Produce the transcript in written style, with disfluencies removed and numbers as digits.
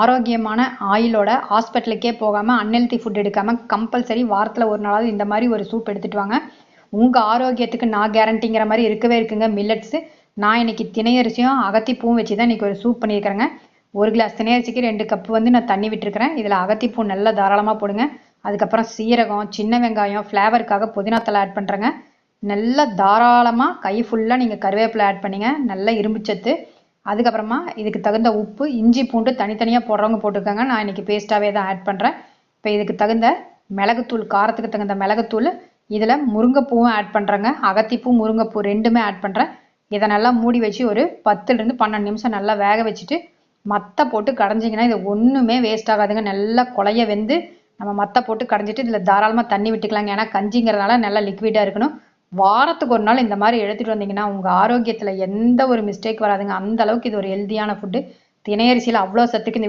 ஆரோக்கியமான ஆயிலோட ஹாஸ்பிட்டலுக்கே போகாமல் unhealthy food எடுக்காமல் கம்பல்சரி வாரத்தில் ஒரு நாளாவது இந்த மாதிரி ஒரு சூப் எடுத்துகிட்டு வாங்க. உங்கள் ஆரோக்கியத்துக்கு நான் கேரண்டிங்கிற மாதிரி இருக்கவே இருக்குங்க மில்லட்ஸு. நான் இன்னைக்கு திணையரிசியும் அகத்திப்பூவும் வச்சு தான் இன்றைக்கி ஒரு சூப் பண்ணியிருக்கிறேங்க. 1 கிளாஸ் திணையரிசிக்கு 2 கப்பு வந்து நான் தண்ணி விட்டுருக்கிறேன். இதில் அகத்திப்பூ நல்லா தாராளமாக போடுங்க. அதுக்கப்புறம் சீரகம், சின்ன வெங்காயம், ஃப்ளேவருக்காக புதினா தலை ஆட் பண்ணுறேங்க. நல்லா தாராளமாக கை ஃபுல்லாக நீங்கள் கருவேப்பிலை ஆட் பண்ணிங்க. நல்ல இரும்புச்சத்து. அதுக்கப்புறமா இதுக்கு தகுந்த உப்பு, இஞ்சி பூண்டு தனித்தனியாக போடுறவங்க போட்டுக்கோங்க. நான் இன்றைக்கி பேஸ்ட்டாகவே தான் ஆட் பண்ணுறேன். இப்போ இதுக்கு தகுந்த மிளகுத்தூள், காரத்துக்கு தகுந்த மிளகுத்தூள். இதில் முருங்கைப்பூவும் ஆட் பண்ணுறேங்க. அகத்திப்பூ, முருங்கைப்பூ ரெண்டுமே ஆட் பண்ணுறேன். இதை நல்லா மூடி வச்சு ஒரு 10லேருந்து 12 நிமிஷம் நல்லா வேக வச்சுட்டு மத்தை போட்டு கடைஞ்சிங்கன்னா இது ஒன்றுமே வேஸ்ட் ஆகாதுங்க. நல்லா குழைய வெந்து நம்ம மத்தை போட்டு கடைஞ்சிட்டு இதில் தாராளமாக தண்ணி விட்டுக்கலாங்க. ஏன்னா கஞ்சிங்கிறதுனால நல்லா லிக்விடாக இருக்கணும். வாரத்துக்கு ஒரு நாள் இந்த மாதிரி எடுத்துகிட்டு வந்தீங்கன்னா உங்கள் ஆரோக்கியத்தில் எந்த ஒரு மிஸ்டேக் வராதுங்க. அந்த அளவுக்கு இது ஒரு ஹெல்த்தியான ஃபுட்டு. திணையரிசியில் அவ்வளோ சத்துக்கு இந்த